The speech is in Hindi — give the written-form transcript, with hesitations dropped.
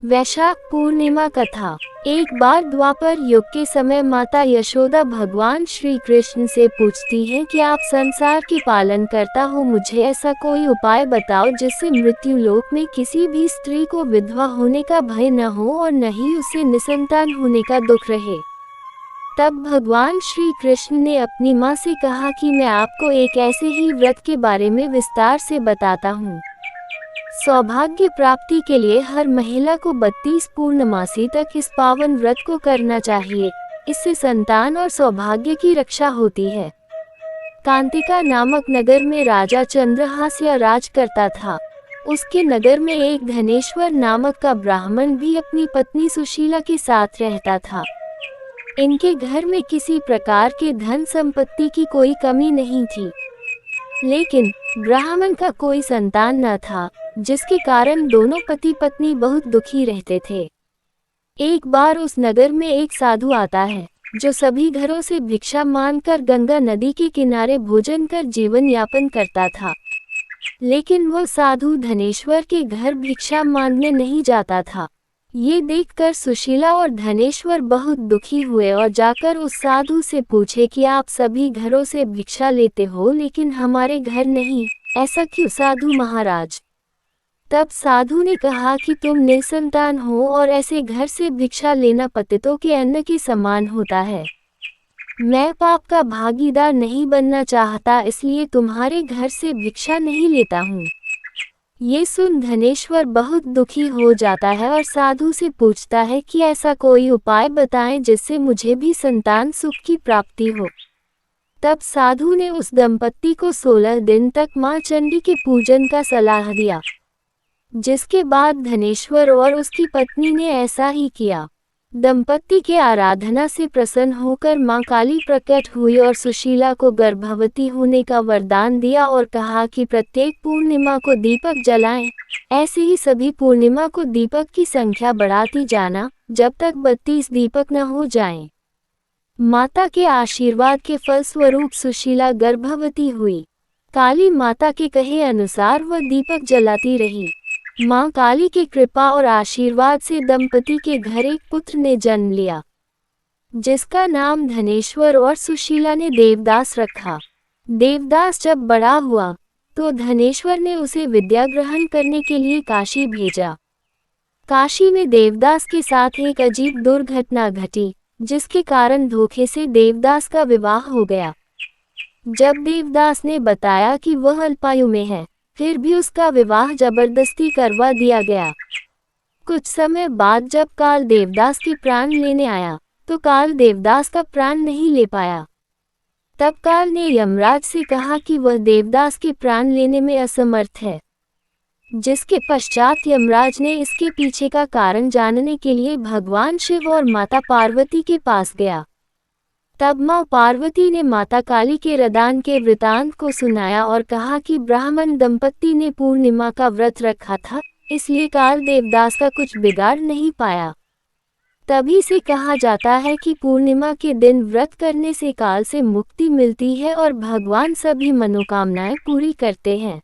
वैशाख पूर्णिमा कथा। एक बार द्वापर युग के समय माता यशोदा भगवान श्री कृष्ण से पूछती हैं कि आप संसार की पालन करता हो, मुझे ऐसा कोई उपाय बताओ जिससे मृत्यु लोक में किसी भी स्त्री को विधवा होने का भय न हो और न ही उसे निसंतान होने का दुख रहे। तब भगवान श्री कृष्ण ने अपनी माँ से कहा कि मैं आपको एक ऐसे ही व्रत के बारे में विस्तार से बताता हूँ। सौभाग्य प्राप्ति के लिए हर महिला को 32 पूर्णमासी तक इस पावन व्रत को करना चाहिए। इससे संतान और सौभाग्य की रक्षा होती है। कांतिका नामक नगर में राजा चंद्रहास्य राज करता था। उसके नगर में एक धनेश्वर नामक का ब्राह्मण भी अपनी पत्नी सुशीला के साथ रहता था। इनके घर में किसी प्रकार के धन संपत्ति की कोई कमी नहीं थी, लेकिन ब्राह्मण का कोई संतान न था, जिसके कारण दोनों पति पत्नी बहुत दुखी रहते थे। एक बार उस नगर में एक साधु आता है, जो सभी घरों से भिक्षा मांगकर गंगा नदी के किनारे भोजन कर जीवन यापन करता था। लेकिन वह साधु धनेश्वर के घर भिक्षा मांगने नहीं जाता था। ये देखकर सुशीला और धनेश्वर बहुत दुखी हुए और जाकर उस साधु से पूछे कि आप सभी घरों से भिक्षा लेते हो, लेकिन हमारे घर नहीं, ऐसा क्यों साधु महाराज? तब साधु ने कहा कि तुम निसंतान हो और ऐसे घर से भिक्षा लेना पतितों के अन्न के समान होता है। मैं पाप का भागीदार नहीं बनना चाहता, इसलिए तुम्हारे घर से भिक्षा नहीं लेता हूँ। ये सुन धनेश्वर बहुत दुखी हो जाता है और साधु से पूछता है कि ऐसा कोई उपाय बताएं जिससे मुझे भी संतान सुख की प्राप्ति हो। तब साधु ने उस दंपत्ति को 16 दिन तक मां चंडी के पूजन का सलाह दिया, जिसके बाद धनेश्वर और उसकी पत्नी ने ऐसा ही किया। दंपत्ति के आराधना से प्रसन्न होकर मां काली प्रकट हुई और सुशीला को गर्भवती होने का वरदान दिया और कहा कि प्रत्येक पूर्णिमा को दीपक जलाएं। ऐसे ही सभी पूर्णिमा को दीपक की संख्या बढ़ाती जाना, जब तक 32 दीपक न हो जाएं। माता के आशीर्वाद के फलस्वरूप सुशीला गर्भवती हुई। काली माता के कहे अनुसार वह दीपक जलाती रही। मां काली की कृपा और आशीर्वाद से दंपति के घर एक पुत्र ने जन्म लिया, जिसका नाम धनेश्वर और सुशीला ने देवदास रखा। देवदास जब बड़ा हुआ तो धनेश्वर ने उसे विद्या ग्रहण करने के लिए काशी भेजा। काशी में देवदास के साथ एक अजीब दुर्घटना घटी, जिसके कारण धोखे से देवदास का विवाह हो गया। जब देवदास ने बताया कि वह अल्पायु में है, फिर भी उसका विवाह जबरदस्ती करवा दिया गया। कुछ समय बाद जब काल देवदास के प्राण लेने आया, तो काल देवदास का प्राण नहीं ले पाया। तब काल ने यमराज से कहा कि वह देवदास के प्राण लेने में असमर्थ है, जिसके पश्चात यमराज ने इसके पीछे का कारण जानने के लिए भगवान शिव और माता पार्वती के पास गया। तब मां पार्वती ने माता काली के रदान के वृतांत को सुनाया और कहा कि ब्राह्मण दंपत्ति ने पूर्णिमा का व्रत रखा था, इसलिए काल देवदास का कुछ बिगाड़ नहीं पाया। तभी से कहा जाता है कि पूर्णिमा के दिन व्रत करने से काल से मुक्ति मिलती है और भगवान सभी मनोकामनाएं पूरी करते हैं।